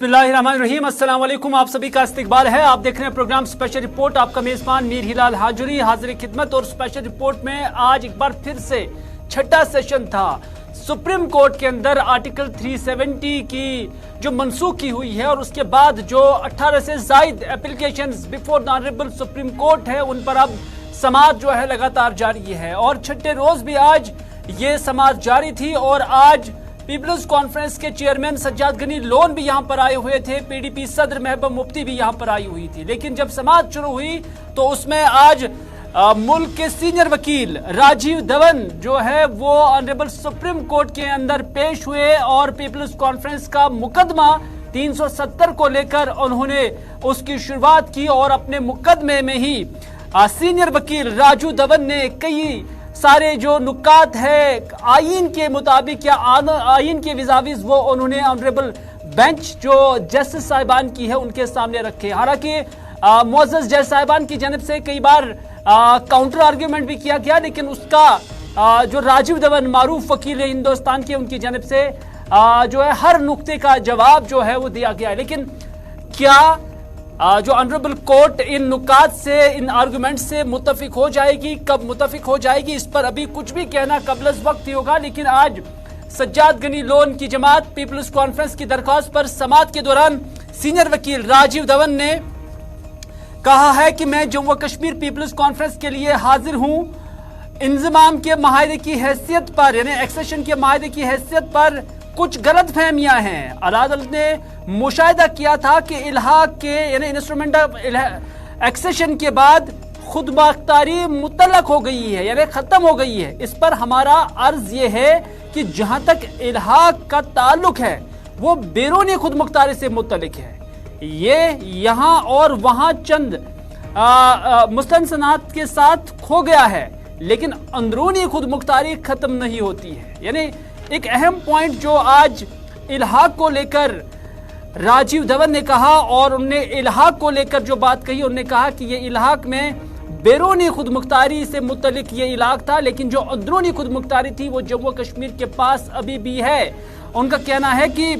बिस्मिल्लाहिर्रहमानिर्रहीम। अस्सलाम वालेकुम। आप सभी का इस्तकबाल है। आप देख रहे हैं प्रोग्राम स्पेशल रिपोर्ट। आपका मेजबान मीर हिलाल हाजुरी हाजिर खिदमत। और स्पेशल रिपोर्ट में आज एक बार फिर से छठा सेशन था। सुप्रीम कोर्ट के अंदर आर्टिकल 370 की जो मनसूखी हुई है और उसके बाद जो 18 से जायद applications before the honourable supreme court है, उन पर अब समाअत जो है लगातार जारी है। और छठे रोज भी आज ये समाअत जारी थी। और आज पीपल्स कॉन्फ्रेंस के चेयरमैन सज्जाद गनी लोन भी यहां पर आए हुए थे। पीडीपी सदर महबूब मुफ्ती भी यहां पर आई हुई थी। लेकिन जब समाअत शुरू हुई तो उसमें आज मुल्क के सीनियर वकील राजीव धवन जो है वो ऑनरेबल सुप्रीम कोर्ट के अंदर पेश हुए और पीपल्स कॉन्फ्रेंस का मुकदमा 370 को लेकर उन्होंने उसकी शुरुआत की। और अपने मुकदमे में ही सीनियर वकील राजू धवन ने कई सारे जो नुकात है आईन के मुताबिक या आईन के विजाविज वो उन्होंने ऑनरेबल बेंच जो जस्टिस साहिबान की है उनके सामने रखे। हालांकि मुअज़्ज़ज़ जज साहिबान की जानब से कई बार काउंटर आर्ग्यूमेंट भी किया गया, लेकिन उसका जो राजीव धवन मारूफ वकील है हिंदुस्तान के, उनकी जानब से जो है हर नुक्ते का जवाब जो है वो दिया गया है। लेकिन क्या जो ऑनरेबल कोर्ट इन नुकात से, इन आर्गुमेंट से मुत्तफिक हो जाएगी? कब मुत्तफिक हो जाएगी इस पर अभी कुछ भी कहना कबल वक्त ही होगा। लेकिन आज सज्जाद गनी लोन की जमात पीपल्स कॉन्फ्रेंस की दरख्वास्त पर समाअत के दौरान सीनियर वकील राजीव धवन ने कहा है कि मैं जम्मू कश्मीर पीपल्स कॉन्फ्रेंस के लिए हाजिर हूं। इंजमाम के माहिदे की हैसियत पर, यानी एक्सेशन के माहिदे की हैसियत पर कुछ गलत फहमियां हैं। अदालत ने मुशाहिदा किया था कि इल्हाक के यानी इंस्ट्रूमेंट ऑफ एक्सेशन के बाद खुद मुख्तारी मुतल्लक हो गई है, यानी खत्म हो गई है। इस पर हमारा अर्ज ये है कि जहां तक इल्हाक का ताल्लुक है वो बैरूनी खुद मुख्तारी से मुतल्लिक है। ये यहाँ और वहां चंद मुस्तनसनात के साथ खो गया है, लेकिन अंदरूनी खुद मुख्तारी खत्म नहीं होती है। यानी एक अहम पॉइंट जो आज इल्हाक को लेकर राजीव धवन ने कहा, और उनने इल्हाक को लेकर जो बात कही, उन्होंने कहा कि ये इल्हाक में बैरूनी खुद मुख्तारी से मुतल्लिक ये इलाक था, लेकिन जो अंदरूनी खुद मुख्तारी थी वो जम्मू कश्मीर के पास अभी भी है। उनका कहना है कि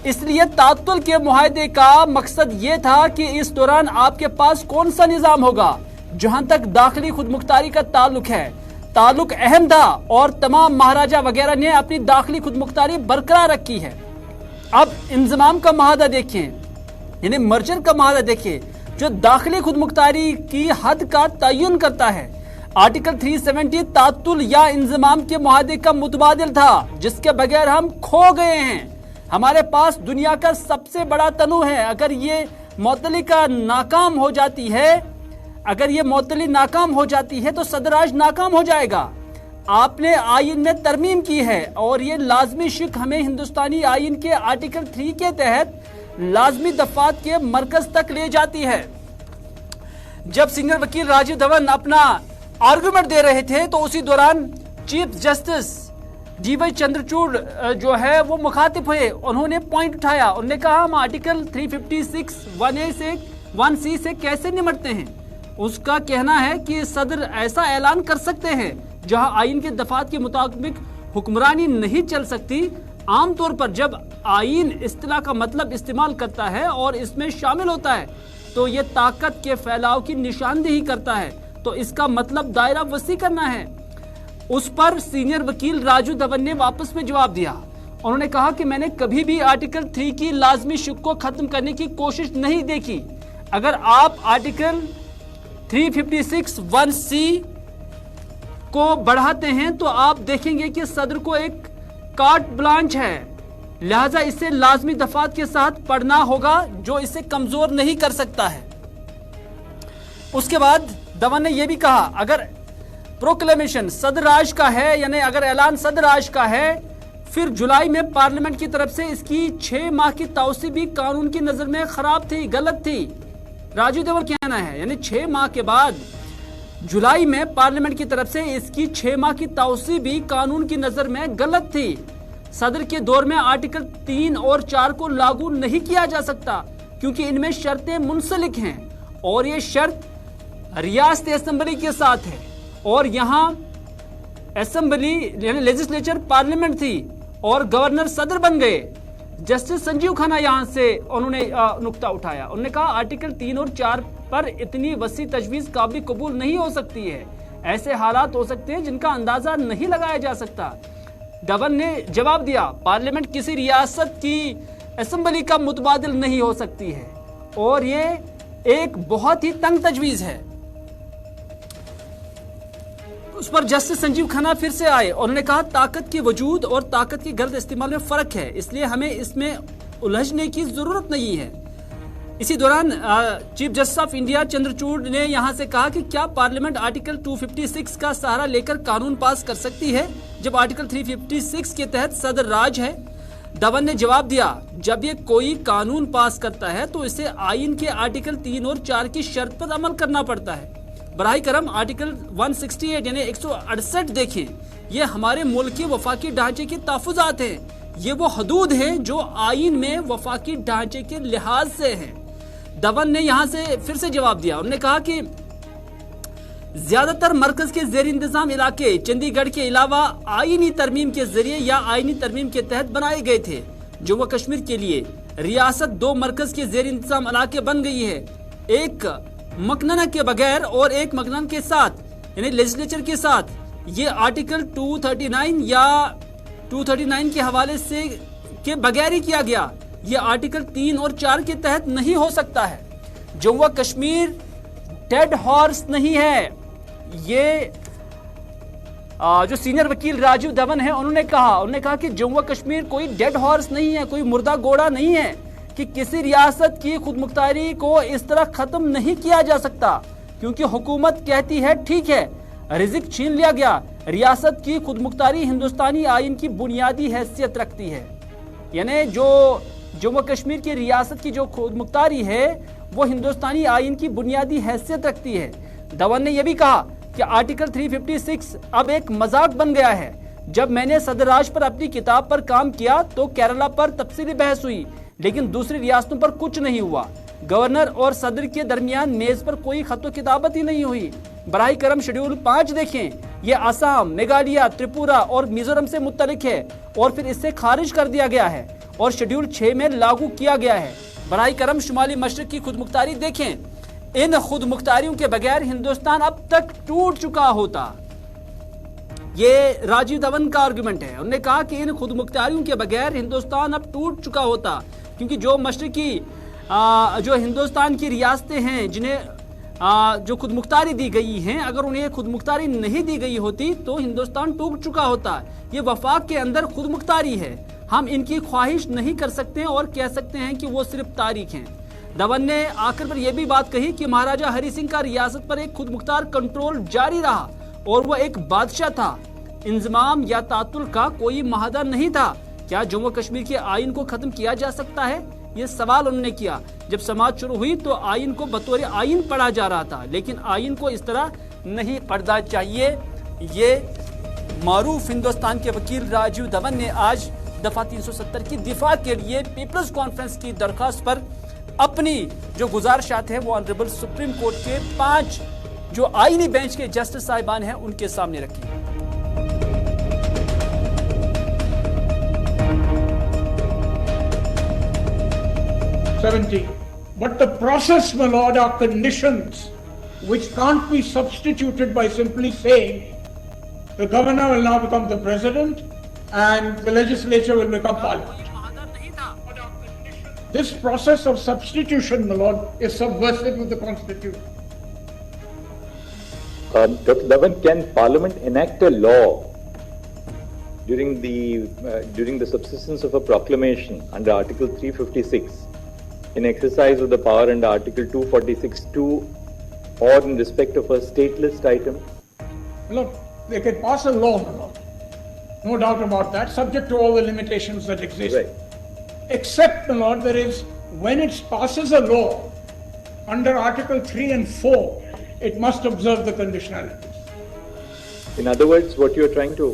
इसलिए तातुल के मुआहदे का मकसद ये था कि इस दौरान आपके पास कौन सा निजाम होगा। जहां तक दाखिली खुद मुख्तारी का ताल्लुक है, ताल्लुक अहम था और तमाम महाराजा वगैरह ने अपनी दाखिली खुद मुख्तारी बरकरार रखी है। अब इंजमाम का माहदा देखें, यानी मर्जर का माहदा देखें जो दाखिली खुद मुख्तारी की हद का तयन करता है। आर्टिकल 370 तातुल या इंजमाम के मुआहदे का मुतबादिल था जिसके बगैर हम खो गए हैं। हमारे पास दुनिया का सबसे बड़ा तनु है। अगर ये मुअत्तली का नाकाम हो जाती है, अगर ये मुअत्तली नाकाम हो जाती है तो सदराज नाकाम हो जाएगा। आपने आइन में तरमीम की है और ये लाजमी शिक हमें हिंदुस्तानी आइन के आर्टिकल 3 के तहत लाजमी दफात के मरकज तक ले जाती है। जब सीनियर वकील राजीव धवन अपना आर्गुमेंट दे रहे थे तो उसी दौरान चीफ जस्टिस DY चंद्रचूड़ जो है वो मुखातिब हुए। उन्होंने पॉइंट उठाया, उन्होंने कहा हम आर्टिकल 356 1A से 1C से कैसे निपटते हैं। उसका कहना है कि सदर ऐसा ऐलान कर सकते हैं जहां आइन के दफात के मुताबिक हुक्मरानी नहीं चल सकती। आमतौर पर जब आइन इस्तिलाह का मतलब इस्तेमाल करता है और इसमें शामिल होता है तो ये ताकत के फैलाव की निशानदेही करता है, तो इसका मतलब दायरा वसी करना है। उस पर सीनियर वकील राजू धवन ने वापस में जवाब दिया। उन्होंने कहा कि मैंने कभी भी आर्टिकल 3 की लाजमी शिक को खत्म करने की कोशिश नहीं देखी। अगर आप आर्टिकल 356 1C को बढ़ाते हैं तो आप देखेंगे कि सदर को एक कार्ट ब्लांच है, लिहाजा इसे लाजमी दफात के साथ पढ़ना होगा जो इसे कमजोर नहीं कर सकता है। उसके बाद धवन ने यह भी कहा अगर प्रोक्लेमेशन सदराज का है, यानी अगर ऐलान सदराज का है, फिर जुलाई में पार्लियामेंट की तरफ से इसकी 6 माह की तौसी भी कानून की नजर में खराब थी, गलत थी। राजीव धवन कहना है यानी 6 माह के बाद जुलाई में पार्लियामेंट की तरफ से इसकी 6 माह की तौसी भी कानून की नजर में गलत थी। सदर के दौर में आर्टिकल 3 और 4 को लागू नहीं किया जा सकता क्योंकि इनमें शर्तें मुंसलिक हैं और ये शर्त रियासत असेंबली के साथ है और यहाँ असेंबली यानी लेजिस्लेचर पार्लियामेंट थी और गवर्नर सदर बन गए। जस्टिस संजीव खन्ना यहां से उन्होंने नुक्ता उठाया। उन्होंने कहा आर्टिकल 3 और 4 पर इतनी वसी तजवीज काबिल कबूल नहीं हो सकती है। ऐसे हालात हो सकते हैं जिनका अंदाजा नहीं लगाया जा सकता। धवन ने जवाब दिया, पार्लियामेंट किसी रियासत की असेंबली का मुतबादिल नहीं हो सकती है और ये एक बहुत ही तंग तजवीज है। उस पर जस्टिस संजीव खन्ना फिर से आए और उन्होंने कहा ताकत के वजूद और ताकत के गलत इस्तेमाल में फर्क है, इसलिए हमें इसमें उलझने की जरूरत नहीं है। इसी दौरान chief justice of India Chandrachud ने यहां से कहा कि क्या पार्लियामेंट आर्टिकल 256 का सहारा लेकर कानून पास कर सकती है जब आर्टिकल 356 के तहत सदर राज है। धवन ने जवाब दिया, जब ये कोई कानून पास करता है तो इसे आईन के आर्टिकल 3 और 4 की शर्त पर अमल करना पड़ता है। बराह करम आर्टिकल 168 यानी 168 देखें, ये हमारे मुल्क के वफाकी ढांचे के तहफ़्फ़ुज़ात हैं। ये वो हदूद हैं जो आईन में वफाकी ढांचे के लिहाज से हैं। धवन ने यहां से फिर से जवाब दिया। उन्होंने कहा कि ज्यादातर मरकज के जेर इंतजाम इलाके चंडीगढ़ के अलावा आईनी तरमीम के जरिए या आईनी तरमीम के तहत बनाए गए थे। जम्मू कश्मीर के लिए रियासत 2 मरकज के जेर इंतजाम इलाके बन गई है, एक मकनना के बगैर और एक मकनन के साथ यानी लेजिस्लेचर के साथ। ये आर्टिकल 239 या 239 के हवाले से के बगैर ही किया गया। ये आर्टिकल 3 और 4 के तहत नहीं हो सकता है। जम्मू कश्मीर डेड हॉर्स नहीं है। ये जो सीनियर वकील राजीव धवन है उन्होंने कहा कि जम्मू कश्मीर कोई डेड हॉर्स नहीं है, कोई मुर्दा घोड़ा नहीं है कि किसी रियासत की खुद मुख्तारी को इस तरह खत्म नहीं किया जा सकता, क्योंकि हुकूमत कहती है ठीक है रिजिक छीन लिया गया। रियासत की खुद मुख्तारी हिंदुस्तानी आइन की बुनियादी हैसियत रखती है। यानी जो जम्मू कश्मीर की रियासत की जो खुद मुख्तारी है वो हिंदुस्तानी आइन की बुनियादी हैसियत रखती है। धवन ने यह भी कहा कि आर्टिकल 356 अब एक मजाक बन गया है। जब मैंने सदराज पर अपनी किताब पर काम किया तो केरला पर तफसीली बहस हुई, लेकिन दूसरी रियासतों पर कुछ नहीं हुआ। गवर्नर और सदर के दरमियान मेज पर कोई खतो किताबत ही नहीं हुई। बराह करम शेड्यूल 5 देखें, ये असम, मेघालय, त्रिपुरा और मिजोरम से मुत्तलिक है और फिर इससे खारिज कर दिया गया है और शेड्यूल 6 में लागू किया गया है। बराह करम शुमाली मशरक की खुद मुख्तारी देखें, इन खुद मुख्तारियों के बगैर हिंदुस्तान अब तक टूट चुका होता। ये राजीव धवन का आर्गुमेंट है। उन्होंने कहा कि इन खुद मुख्तारियों के बगैर हिंदुस्तान अब टूट चुका होता, क्योंकि जो मशरकी जो हिंदुस्तान की रियासतें हैं जिन्हें जो खुद मुख्तारी दी गई हैं, अगर उन्हें खुद मुख्तारी नहीं दी गई होती तो हिंदुस्तान टूट चुका होता। ये वफाक के अंदर खुद मुख्तारी है, हम इनकी ख्वाहिश नहीं कर सकते और कह सकते हैं कि वो सिर्फ तारीख हैं। धवन ने आखिर पर यह भी बात कही कि महाराजा हरि सिंह का रियासत पर एक खुद मुख्तार कंट्रोल जारी रहा और वह एक बादशाह था। इंजमाम या तातुल का कोई महादा नहीं था। क्या जम्मू कश्मीर के आइन को खत्म किया जा सकता है, ये सवाल उन्होंने किया। जब समाज शुरू हुई तो आइन को बतौर आइन पढ़ा जा रहा था, लेकिन आइन को इस तरह नहीं पढ़ना चाहिए। ये मारूफ हिंदुस्तान के वकील राजीव धवन ने आज दफा 370 की दिफा के लिए पीपल्स कॉन्फ्रेंस की दरखास्त पर अपनी जो गुजारिशात है वो ऑनरेबल सुप्रीम कोर्ट के 5 जो आईनी बेंच के जस्टिस साहिबान हैं उनके सामने रखी। But the process, my lord, are conditions which can't be substituted by simply saying the governor will now become the president and the legislature will become parliament. This process of substitution, my lord, is subversive of the constitution. Dr. Dhawan, can parliament enact a law during the subsistence of a proclamation under Article 356 in exercise of the power under Article 246(2) or in respect of a state list item? Look, they can pass a law, my lord. No doubt about that, subject to all the limitations that exist. Right. Except, my lord, there is, when it passes a law under Article 3 and 4, it must observe the conditionalities. In other words, what you are trying to,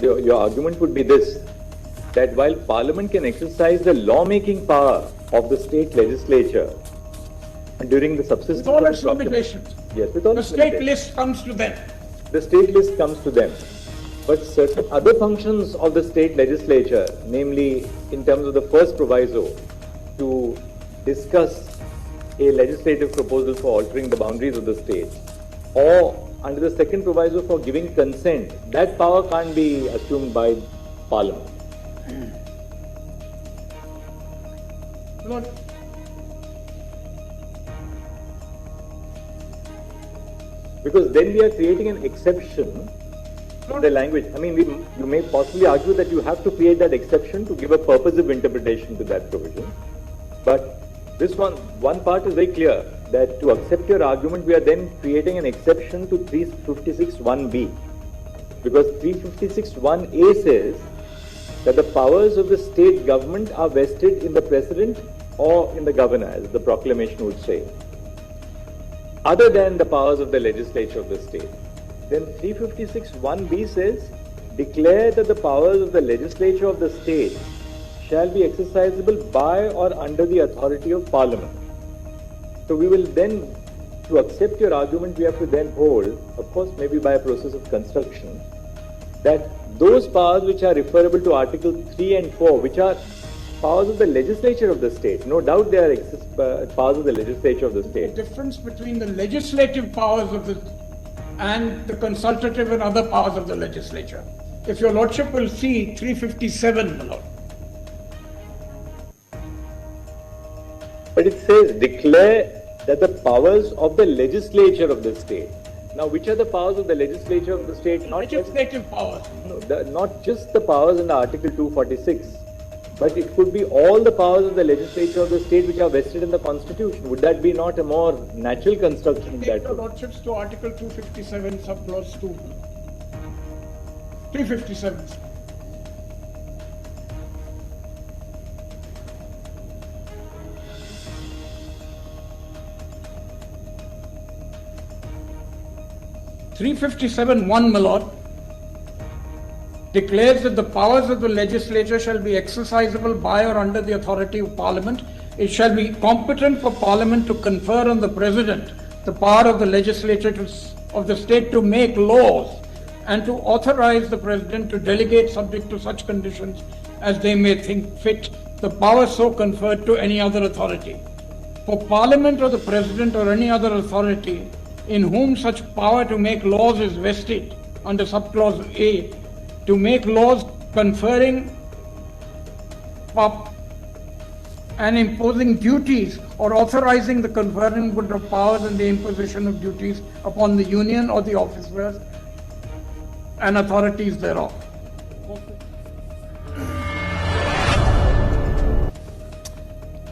your argument would be this, that while Parliament can exercise the lawmaking power of the state legislature during the subsistence with all of its the proclamation. limitations. Yes, with all the its state limitations. list comes to them. The state list comes to them. But certain other functions of the state legislature, namely in terms of the first proviso to discuss a legislative proposal for altering the boundaries of the state, or under the second proviso for giving consent, that power can't be assumed by Parliament. Lord, Because then we are creating an exception to the language. I mean, you may possibly argue that you have to create that exception to give a purposive interpretation to that provision. But this one part is very clear, that to accept your argument, we are then creating an exception to 356(1)(b). Because 356(1)(a) says that the powers of the state government are vested in the president or in the governor, as the proclamation would say, other than the powers of the legislature of the state. Then 356(1)(b) says, declare that the powers of the legislature of the state shall be exercisable by or under the authority of Parliament. So we will then, to accept your argument, we have to then hold, of course maybe by a process of construction, that those powers which are referable to Article 3 and 4, which are powers of the legislature of the state, no doubt they are powers of the legislature of the state. the difference between the legislative powers of the and the consultative and other powers of the legislature. If your lordship will see 357, my lord. But it says, declare that the powers of the legislature of the state. Now, which are the powers of the legislature of the state? Legislative powers. Not just the powers in Article 246, but it could be all the powers of the legislature of the state which are vested in the Constitution. Would that be not a more natural construction? Take your lordships to Article 257, subclause 2. 357. (357)(1), my lord, declares that the powers of the legislature shall be exercisable by or under the authority of Parliament. It shall be competent for Parliament to confer on the President the power of the legislature of the state to make laws and to authorize the President to delegate, subject to such conditions as they may think fit, the power so conferred to any other authority. For Parliament or the President or any other authority in whom such power to make laws is vested under subclause A, to make laws conferring and imposing duties or authorizing the conferment of powers and the imposition of duties upon the union or the officers and authorities thereof.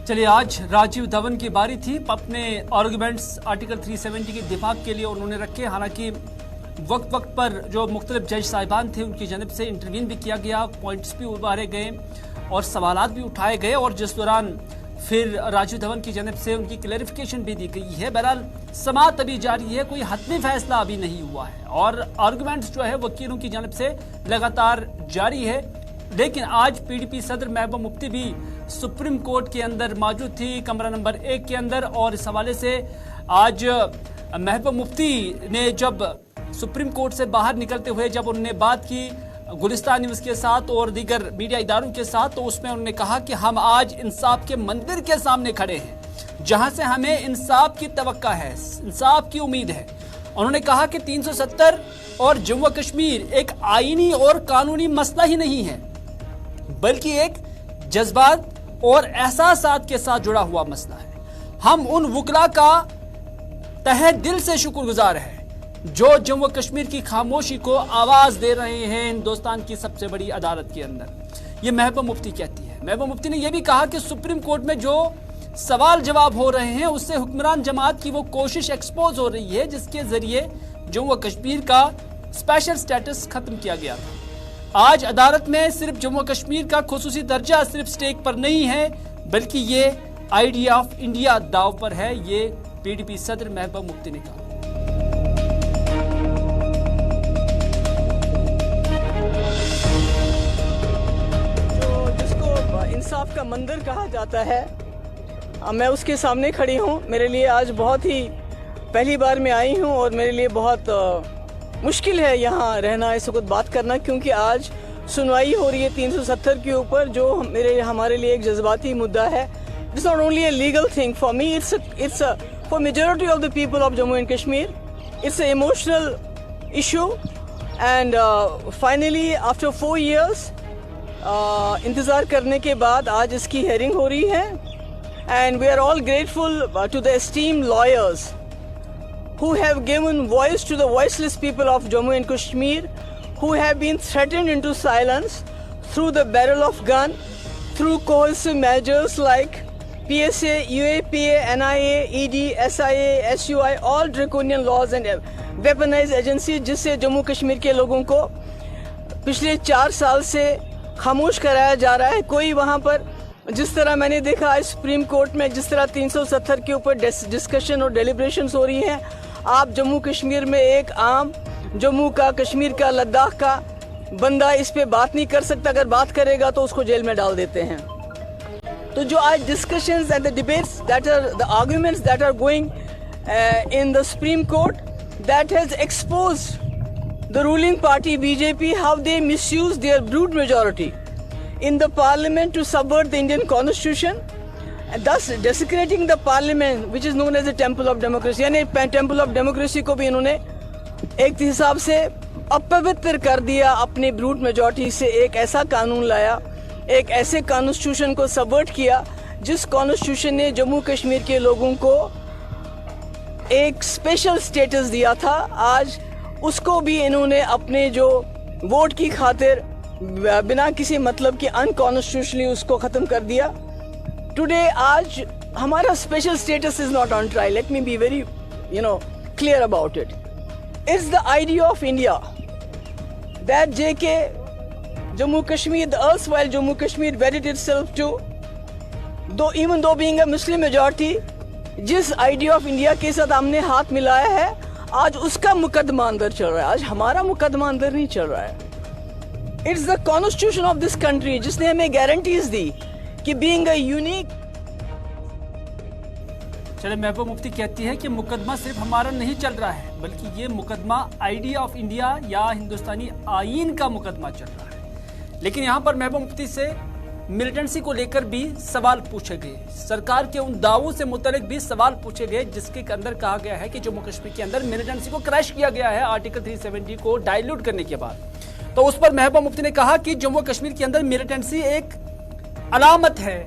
चलिए, आज राजीव धवन की बारी थी। अपने arguments article 370 के दिफा के लिए उन्होंने रखे। हालांकि वक्त वक्त पर जो मुख्तलिफ जज साहिबान थे उनकी जानब से इंटरवीन भी किया गया, पॉइंट्स भी उभारे गए और सवालात भी उठाए गए, और जिस दौरान फिर राजीव धवन की जानब से उनकी क्लैरिफिकेशन भी दी गई है। बहरहाल समाअत अभी जारी है, कोई हतमी फैसला अभी नहीं हुआ है और आर्गुमेंट्स जो है वकीलों की जानब से लगातार जारी है। लेकिन आज पीडीपी सदर महबूबा मुफ्ती भी सुप्रीम कोर्ट के अंदर मौजूद थी, कमरा नंबर 1 के अंदर, और इस हवाले से आज महबूबा मुफ्ती ने जब सुप्रीम कोर्ट से बाहर निकलते हुए जब उन्होंने बात की गुलिस्तान न्यूज के साथ और दीगर मीडिया इदारों के साथ, तो उसमें उन्होंने कहा कि हम आज इंसाफ के मंदिर के सामने खड़े हैं जहां से हमें इंसाफ की तवक्का है, इंसाफ की उम्मीद है। उन्होंने कहा कि 370 और जम्मू कश्मीर एक आईनी और कानूनी मसला ही नहीं है, बल्कि एक जज्बात और एहसासात के साथ जुड़ा हुआ मसला है। हम उन वकला का तहे दिल से शुक्रगुजार हैं जो जम्मू कश्मीर की खामोशी को आवाज दे रहे हैं हिंदुस्तान की सबसे बड़ी अदालत के अंदर। ये महबूबा मुफ्ती कहती है। महबूबा मुफ्ती ने यह भी कहा कि सुप्रीम कोर्ट में जो सवाल जवाब हो रहे हैं उससे हुक्मरान जमात की वो कोशिश एक्सपोज हो रही है जिसके जरिए जम्मू कश्मीर का स्पेशल स्टेटस खत्म किया गया था। आज अदालत में सिर्फ जम्मू कश्मीर का खुसूसी दर्जा सिर्फ स्टेक पर नहीं है, बल्कि ये आइडिया ऑफ इंडिया दाव पर है। ये पीडीपी सदर महबूबा मुफ्ती ने कहा। इंसाफ का मंदिर कहा जाता है, मैं उसके सामने खड़ी हूँ। मेरे लिए आज बहुत ही पहली बार मैं आई हूँ और मेरे लिए बहुत मुश्किल है यहाँ रहना, इस वक्त बात करना, क्योंकि आज सुनवाई हो रही है 370 के ऊपर, जो हमारे लिए एक जज्बाती मुद्दा है. It's not only a legal thing for me, it's for majority of the people of Jammu and Kashmir. It's a emotional issue and finally after 4 years इंतज़ार करने के बाद आज इसकी हेयरिंग हो रही है. And we are all grateful to the esteemed lawyers who have given voice to the voiceless people of Jammu and Kashmir, who have been threatened into silence through the barrel of gun, through coercive measures like PSA, UAPA, NIA, ED, SIA, SUI, all draconian laws and weaponized agencies, जिससे जम्मू कश्मीर के लोगों को पिछले 4 साल से खामोश कराया जा रहा है. कोई वहाँ पर जिस तरह मैंने देखा आज सुप्रीम कोर्ट में जिस तरह 370 के ऊपर डिस्कशन और डेलिब्रेशंस हो रही हैं, आप जम्मू कश्मीर में एक आम जम्मू का, कश्मीर का, लद्दाख का बंदा इस पे बात नहीं कर सकता. अगर बात करेगा तो उसको जेल में डाल देते हैं. तो जो आज discussions and the debates that are the arguments that are going in the Supreme Court, that has exposed the ruling party BJP how they misuse their brute majority in the parliament to subvert the Indian constitution, and thus desecrating the parliament which is known as the temple of democracy. यानी temple of democracy को भी इन्होंने एक हिसाब से अपवित्र कर दिया. अपनी ब्रूट मेजॉरिटी से एक ऐसा कानून लाया, एक ऐसे कॉन्स्टिट्यूशन को सबवर्ट किया जिस कॉन्स्टिट्यूशन ने जम्मू कश्मीर के लोगों को एक स्पेशल स्टेटस दिया था. आज उसको भी इन्होंने अपने जो वोट की खातिर बिना किसी मतलब के अनकॉन्स्टिट्यूशनली उसको खत्म कर दिया. टुडे आज हमारा special status is not on trial. Let me be very clear about it. It's the idea of India that JK Jammu Kashmir, the erstwhile Jammu Kashmir wedded itself to, even though being a Muslim majority, जिस idea of India के साथ हमने हाथ मिलाया है, आज उसका मुकदमा अंदर चल रहा है. आज हमारा मुकदमा अंदर नहीं चल रहा है. It's the constitution of this country जिसने हमें गारंटीज दी कि बीइंग अ यूनिक. चले, महबूबा मुफ्ती कहती है कि मुकदमा सिर्फ हमारा नहीं चल रहा है, बल्कि ये मुकदमा आइडिया ऑफ इंडिया या हिंदुस्तानी आईन का मुकदमा चल रहा है. लेकिन यहाँ पर महबूबा मुफ्ती से मिलिटेंसी को लेकर भी सवाल पूछे गए, सरकार के उन दावों से मुतल्लिक भी सवाल पूछे गए जिसके अंदर कहा गया है कि जम्मू कश्मीर के अंदर मिलिटेंसी को क्रैश किया गया है आर्टिकल 370 को डाइल्यूट करने के बाद. तो उस पर महबूबा मुफ्ती ने कहा कि जम्मू कश्मीर के अंदर मिलिटेंसी एक अलामत है,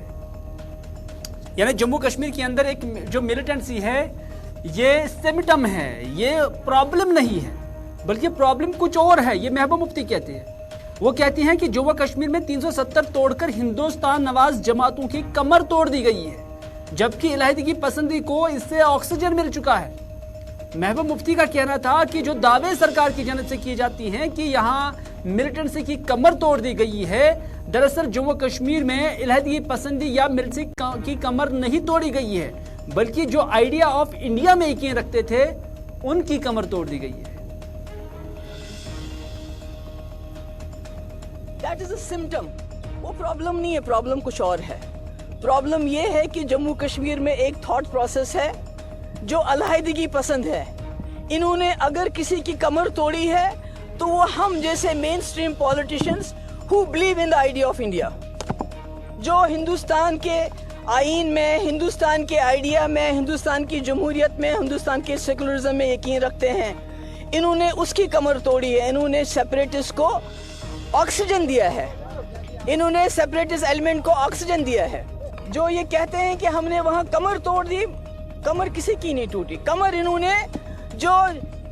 यानी जम्मू कश्मीर के अंदर एक जो मिलिटेंसी है ये सिम्टम है, ये प्रॉब्लम नहीं है, बल्कि प्रॉब्लम कुछ और है. ये महबूबा मुफ्ती कहते हैं. वो कहती हैं कि जम्मू कश्मीर में 370 तोड़कर हिंदुस्तान नवाज जमातों की कमर तोड़ दी गई है, जबकि इलाहिदगी पसंदी को इससे ऑक्सीजन मिल चुका है. महबूबा मुफ्ती का कहना था कि जो दावे सरकार की जानिब से किए जाती हैं कि यहाँ मिलिटेंसी की कमर तोड़ दी गई है, दरअसल जम्मू कश्मीर में इलाहिदगी पसंदी या मिलिटेंसी की कमर नहीं तोड़ी गई है, बल्कि जो आइडिया ऑफ इंडिया में यकीन रखते थे उनकी कमर तोड़ दी गई है. That is a symptom. वो प्रॉब्लम नहीं है, प्रॉब्लम कुछ और है. प्रॉब्लम ये है कि जम्मू कश्मीर में एक थॉट प्रोसेस है जो अलहदगी पसंद है. इन्होंने अगर किसी की कमर तोड़ी है तो वो हम जैसे main stream politicians who believe in the idea of India, जो हिंदुस्तान के आईन में, हिंदुस्तान के आइडिया में, हिंदुस्तान की जमहूरियत में, हिंदुस्तान के सेकुलरिज्म में यकीन रखते हैं, इन्होंने उसकी कमर तोड़ी है. इन्होंने सेपरेटिस्ट को ऑक्सीजन दिया है, इन्होंने सेपरेटिस्ट एलिमेंट को ऑक्सीजन दिया है. जो ये कहते हैं कि हमने वहां कमर तोड़ दी, कमर किसी की नहीं टूटी. कमर इन्होंने जो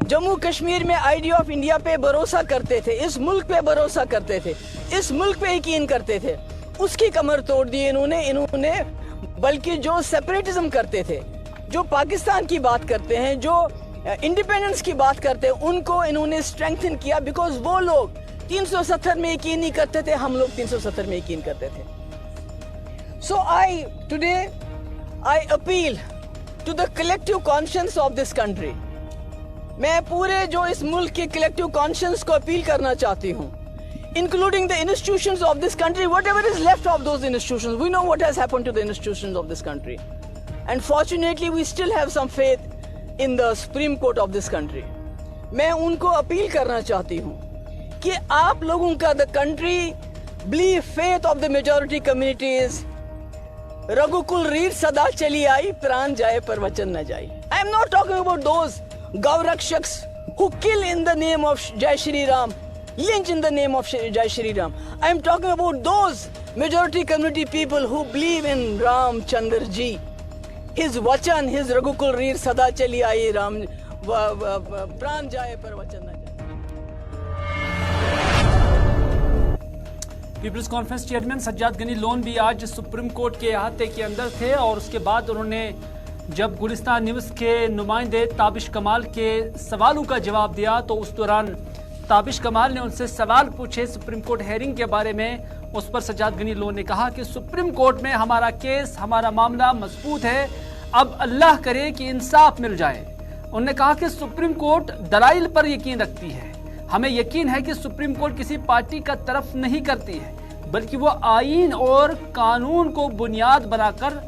जम्मू कश्मीर में आइडिया ऑफ इंडिया पे भरोसा करते थे, इस मुल्क पे भरोसा करते थे, इस मुल्क पे यकीन करते थे, उसकी कमर तोड़ दी इन्होंने. बल्कि जो सेपरेटिज्म करते थे, जो पाकिस्तान की बात करते हैं, जो इंडिपेंडेंस की बात करते हैं, उनको इन्होंने स्ट्रेंथन किया. बिकॉज वो लोग 370 में यकीन नहीं करते थे, हम लोग 370 में यकीन करते थे. So today I appeal to the collective conscience of this country. मैं पूरे जो इस मुल्क के कलेक्टिव कॉन्शियंस को अपील करना चाहती हूँ, including the institutions of this country, whatever is left of those institutions. We know what has happened to the institutions of this country, and fortunately we still have some faith in the Supreme Court of this country. मैं उनको appeal करना चाहती हूँ कि आप लोगों का the country believe faith of the majority communities रघुकुल रीत सदा चली आई, प्राण जाए पर वचन न जाए। I am not talking about those गौरक्षक्स who kill in the name of Jai Shri Ram, lynch in the name of Jai Shri Ram. I am talking about those majority community people who believe in Ram Chandra ji. His vachan, his Raghukul Reer sada chali aayi, Ram pran jaye par vachan na jaye. People's Conference chairman Sajjad Gani Lone भी आज supreme court के अहाते के अंदर थे और उसके बाद उन्होंने जब गुलिस्तान न्यूज़ के नुमाइंदे ताबिश कमाल के सवालों का जवाब दिया तो उस दौरान ताबिश कमाल ने उनसे सवाल पूछे सुप्रीम कोर्ट हेयरिंग के बारे में। उस पर सज्जाद गनी लोन ने कहा कि सुप्रीम कोर्ट में हमारा केस, हमारा मामला मजबूत है, अब अल्लाह करे कि इंसाफ मिल जाए। उन्होंने कहा कि सुप्रीम कोर्ट दलाइल पर यकीन रखती है, हमें यकीन है कि सुप्रीम कोर्ट किसी पार्टी का तरफ नहीं करती है, बल्कि वो आईन और कानून को बुनियाद बनाकर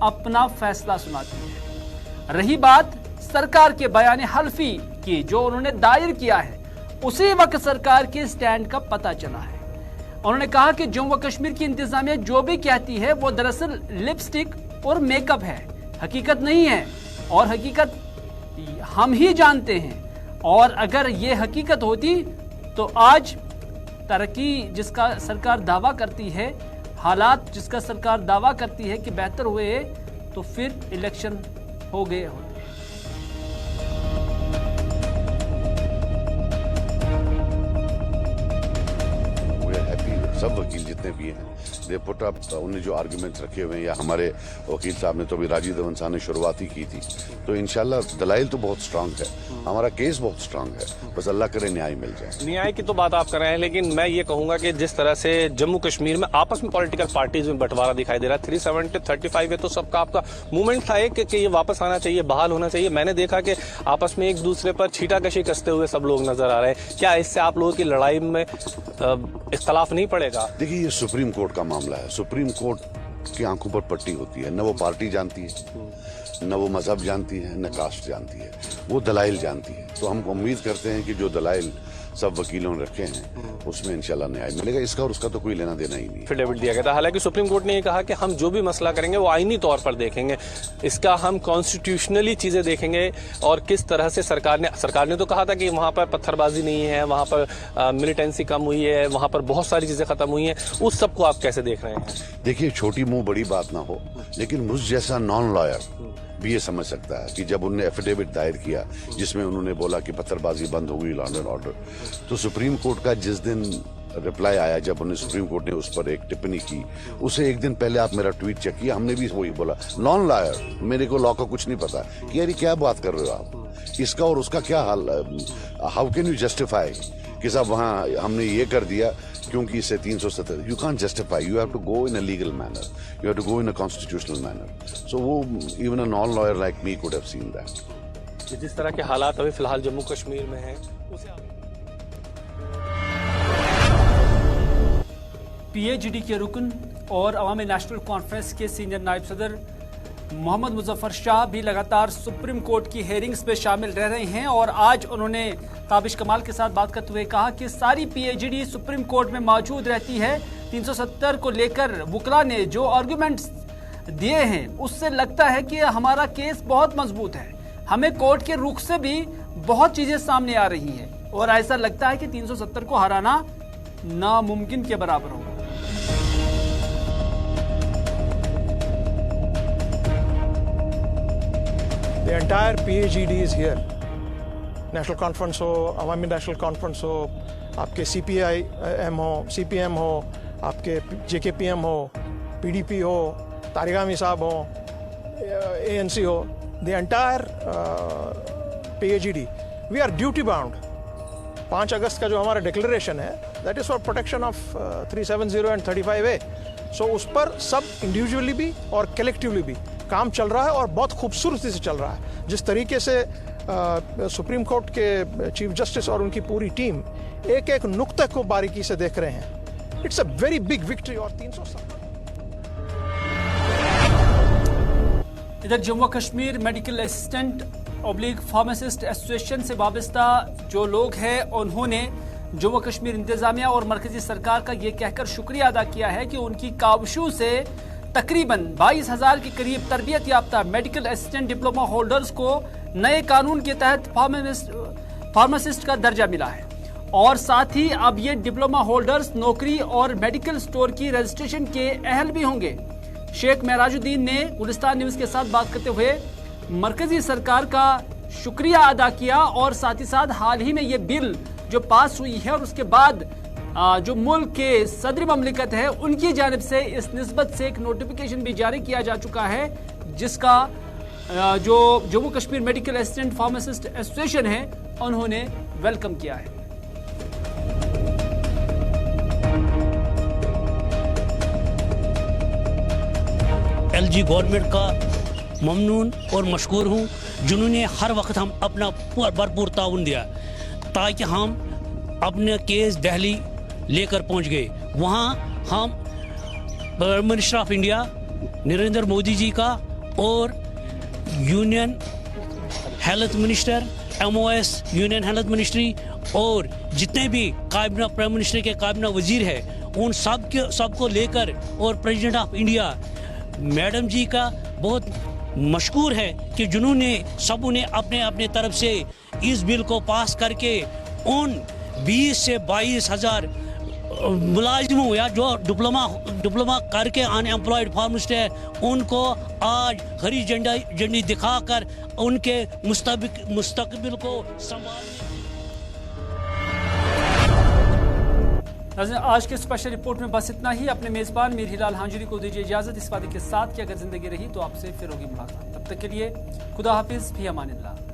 अपना फैसला सुनाती है। रही बात सरकार के बयान हल्फी की जो उन्होंने दायर किया है, उसी वक्त सरकार के स्टैंड का पता चला है। उन्होंने कहा कि जम्मू कश्मीर की इंतजामिया जो भी कहती है वो दरअसल लिपस्टिक और मेकअप है, हकीकत नहीं है, और हकीकत हम ही जानते हैं। और अगर ये हकीकत होती तो आज तरक्की जिसका सरकार दावा करती है, हालात जिसका सरकार दावा करती है कि बेहतर हुए, तो फिर इलेक्शन हो गए होते। सब वकील जितने भी हैं दे पुट अप, उन्हें जो आर्गुमेंट्स रखे हुए हैं, या हमारे वकील साहब ने तो अभी राजीव धवन साहब ने शुरुआत ही की थी, तो इंशाल्लाह दलाइल तो बहुत स्ट्रांग है, हमारा केस बहुत स्ट्रांग है, बस अल्लाह करे न्याय मिल जाए। न्याय की तो बात आप कर रहे हैं, लेकिन मैं ये कहूंगा कि जिस तरह से जम्मू कश्मीर में आपस में पॉलिटिकल पार्टीज में बंटवारा दिखाई दे रहा है, 370 35 है, तो सबका आपका मूवमेंट था कि ये वापस आना चाहिए, बहाल होना चाहिए। मैंने देखा कि आपस में एक दूसरे पर छींटाकशी कसते हुए सब लोग नजर आ रहे हैं। क्या इससे आप लोगों की लड़ाई में इख्तलाफ नहीं पड़ेगा? देखिए, ये सुप्रीम कोर्ट का मामला है, सुप्रीम कोर्ट की आंखों पर पट्टी होती है, न वो पार्टी जानती है, न वो मजहब जानती है, न कास्ट जानती है, वो दलाइल जानती है। तो हम उम्मीद करते हैं कि जो दलाइल सब वकीलों ने रखे हैं उसमें इंशाल्लाह न्याय मिलेगा। इसका और उसका तो कोई लेना देना ही नहीं। एफिडेविट दिया गया था, हालांकि सुप्रीम कोर्ट ने ये कहा कि हम जो भी मसला करेंगे वो आईनी तौर पर देखेंगे, इसका हम कॉन्स्टिट्यूशनली चीजें देखेंगे। और किस तरह से सरकार ने तो कहा था कि वहां पर पत्थरबाजी नहीं है, वहां पर मिलिटेंसी कम हुई है, वहां पर बहुत सारी चीजें खत्म हुई हैं, उस सबको आप कैसे देख रहे हैं? देखिए, छोटी मुंह बड़ी बात ना हो, लेकिन मुझ जैसा नॉन लॉयर भी ये समझ सकता है कि जब उन्होंने एफिडेविट दायर किया जिसमें उन्होंने बोला कि पत्थरबाजी बंद हो गई, लॉ एंड ऑर्डर, तो सुप्रीम कोर्ट का जिस दिन रिप्लाई आया, जब उन्हें सुप्रीम कोर्ट ने उस पर एक टिप्पणी की, उसे एक दिन पहले आप मेरा ट्वीट चेक किया, हमने भी वही बोला, नॉन लॉयर, मेरे को लॉ का कुछ नहीं पता, कि यार क्या बात कर रहे हो आप, इसका और उसका क्या हाल, हाउ कैन यू जस्टिफाई कि साहब वहाँ हमने ये कर दिया क्योंकि इसे 370, you can't justify, you have to go in a legal manner, you have to go in a constitutional manner. So वो even a non lawyer like me could have seen that. जिस तरह के हालात अभी फिलहाल जम्मू कश्मीर में हैं, उसे पीएचडी के रुकन और अवामी नेशनल कॉन्फ्रेंस के सीनियर नायब सदर मोहम्मद मुजफ्फर शाह भी लगातार सुप्रीम कोर्ट की हेयरिंग्स में शामिल रह रहे हैं और आज उन्होंने ताबिश कमाल के साथ बात करते हुए कहा कि सारी पीएचडी सुप्रीम कोर्ट में मौजूद रहती है। 370 को लेकर वकला ने जो आर्गुमेंट्स दिए हैं उससे लगता है कि हमारा केस बहुत मजबूत है, हमें कोर्ट के रुख से भी बहुत चीजें सामने आ रही हैं और ऐसा लगता है कि 370 को हराना नामुमकिन के बराबर होगा। The entire PAGD is here. National conference हो, अवामी नेशनल कॉन्फ्रेंस हो, आपके CPIM हो, CPM हो, आपके JKPM हो, PDP हो, तारिक आमी साहब हो, ANC हो, the entire PAGD, we are duty bound. 5 अगस्त का जो हमारा डिक्लेरेशन है, that is for protection of 370 and 35A. So उस पर सब इंडिविजुअली भी और कलेक्टिवली भी काम चल रहा है और बहुत खूबसूरती से चल रहा है। जिस तरीके से सुप्रीम कोर्ट के चीफ जस्टिस और उनकी पूरी टीम एक एक नुक्ते को बारीकी से देख रहे हैं, it's a very big victory. और 370 इधर Jammu Kashmir medical assistant oblique pharmacist association से वाबस्ता जो लोग हैं उन्होंने जम्मू कश्मीर इंतजामिया और मरकजी सरकार का ये कहकर शुक्रिया अदा किया है कि उनकी काविशों से तकरीबन 22,000 के करीब तरबियत याफ्ता मेडिकल असिस्टेंट डिप्लोमा होल्डर्स को नए कानून के तहत फार्मासिस्ट का दर्जा मिला है और साथ ही अब ये डिप्लोमा होल्डर्स नौकरी और मेडिकल स्टोर की रजिस्ट्रेशन के अहल भी होंगे। शेख महराजुद्दीन ने गुलिस्तान न्यूज के साथ बात करते हुए मरकजी सरकार का शुक्रिया अदा किया और साथ ही साथ हाल ही में ये बिल जो पास हुई है और उसके बाद जो मुल्क के सदर ममलिकत है उनकी जानिब से इस निस्बत से एक नोटिफिकेशन भी जारी किया जा चुका है, जिसका जो Jammu Kashmir medical assistant pharmacist association है उन्होंने वेलकम किया है। एलजी गवर्नमेंट का ममनून और मशकूर हूँ, जिन्होंने हर वक्त हम अपना भरपूर ताउन दिया ताकि हम अपने केस दिल्ली लेकर पहुँच गए। वहाँ हम prime minister of India Narendra Modi ji का और union health minister MOS union health ministry और जितने भी काबिना प्राइम मिनिस्टर के काबिना वजीर है उन सबको लेकर और प्रेसिडेंट ऑफ इंडिया मैडम जी का बहुत मशकूर है कि जिन्होंने सबों ने अपने अपने तरफ से इस बिल को पास करके उन 20 से 22,000 मुलाजिमों या जो डिप्लोमा करके अनएम्प्लॉयड फार्मासिस्ट है उनको आज हरी झंडी दिखाकर उनके मुस्तकबिल को संभालने। आज के स्पेशल रिपोर्ट में बस इतना ही। अपने मेजबान मीर हिलाल हांजुरी को दीजिए इजाजत इस वादे के साथ कि अगर जिंदगी रही तो आपसे फिर होगी मुलाकात। तब तक के लिए खुदा हाफिज, फी अमानिल्लाह।